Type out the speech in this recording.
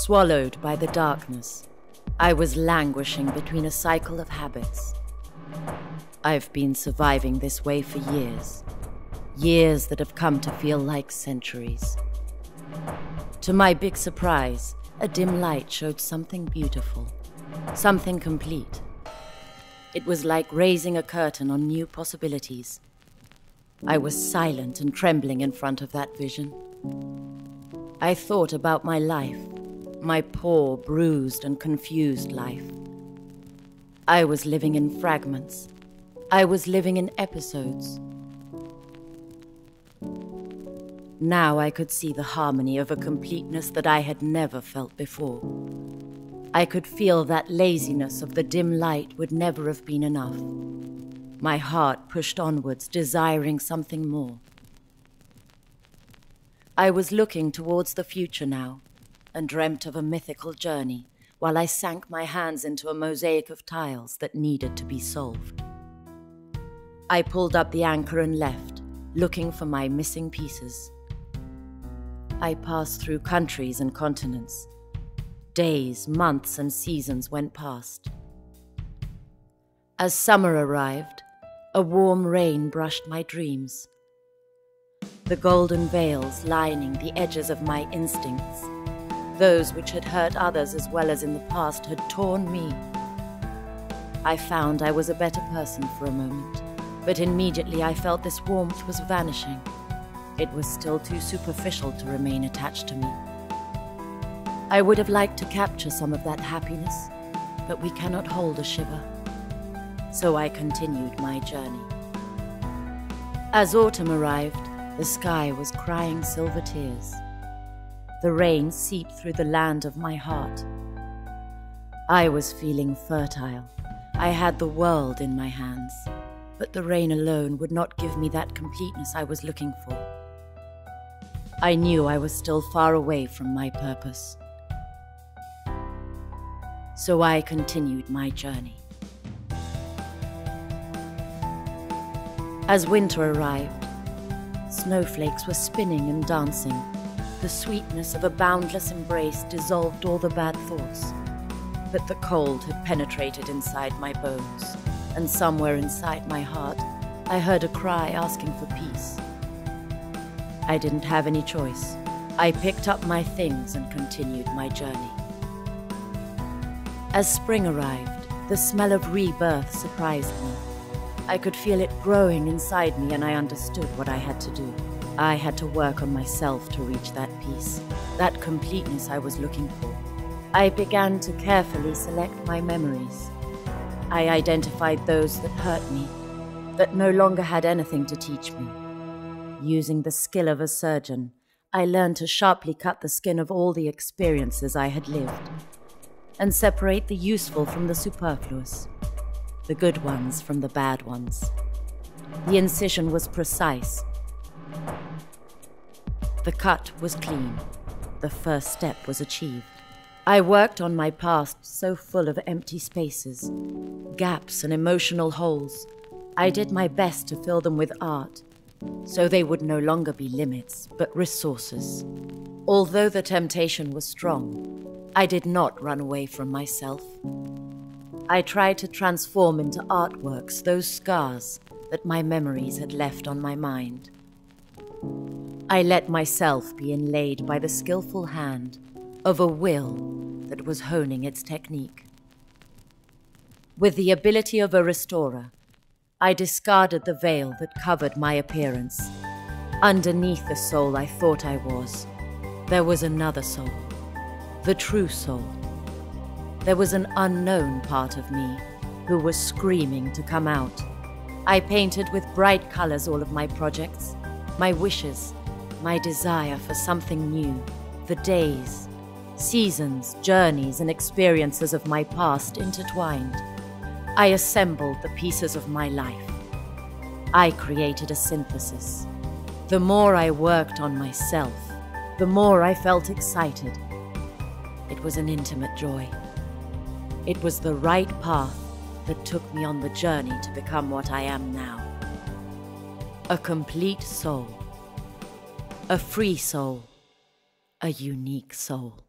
Swallowed by the darkness, I was languishing between a cycle of habits. I've been surviving this way for years. Years that have come to feel like centuries. To my big surprise, a dim light showed something beautiful, something complete. It was like raising a curtain on new possibilities. I was silent and trembling in front of that vision. I thought about my life, my poor, bruised and confused life. I was living in fragments. I was living in episodes. Now I could see the harmony of a completeness that I had never felt before. I could feel that laziness of the dim light would never have been enough. My heart pushed onwards, desiring something more. I was looking towards the future now, and dreamt of a mythical journey, while I sank my hands into a mosaic of tiles that needed to be solved. I pulled up the anchor and left, looking for my missing pieces. I passed through countries and continents. Days, months, and seasons went past. As summer arrived, a warm rain brushed my dreams. The golden veils lining the edges of my instincts, those which had hurt others as well as in the past, had torn me. I found I was a better person for a moment, but immediately I felt this warmth was vanishing. It was still too superficial to remain attached to me. I would have liked to capture some of that happiness, but we cannot hold a shiver. So I continued my journey. As autumn arrived, the sky was crying silver tears. The rain seeped through the land of my heart. I was feeling fertile. I had the world in my hands, but the rain alone would not give me that completeness I was looking for. I knew I was still far away from my purpose. So I continued my journey. As winter arrived, snowflakes were spinning and dancing. The sweetness of a boundless embrace dissolved all the bad thoughts. But the cold had penetrated inside my bones, and somewhere inside my heart, I heard a cry asking for peace. I didn't have any choice. I picked up my things and continued my journey. As spring arrived, the smell of rebirth surprised me. I could feel it growing inside me, and I understood what I had to do. I had to work on myself to reach that peace, that completeness I was looking for. I began to carefully select my memories. I identified those that hurt me, that no longer had anything to teach me. Using the skill of a surgeon, I learned to sharply cut the skin of all the experiences I had lived, and separate the useful from the superfluous, the good ones from the bad ones. The incision was precise. The cut was clean. The first step was achieved. I worked on my past so full of empty spaces, gaps and emotional holes. I did my best to fill them with art, so they would no longer be limits, but resources. Although the temptation was strong, I did not run away from myself. I tried to transform into artworks those scars that my memories had left on my mind. I let myself be inlaid by the skillful hand of a will that was honing its technique. With the ability of a restorer, I discarded the veil that covered my appearance. Underneath the soul I thought I was, there was another soul, the true soul. There was an unknown part of me who was screaming to come out. I painted with bright colors all of my projects, my wishes, my desire for something new, the days, seasons, journeys, and experiences of my past intertwined. I assembled the pieces of my life. I created a synthesis. The more I worked on myself, the more I felt excited. It was an intimate joy. It was the right path that took me on the journey to become what I am now. A complete soul. A free soul. A unique soul.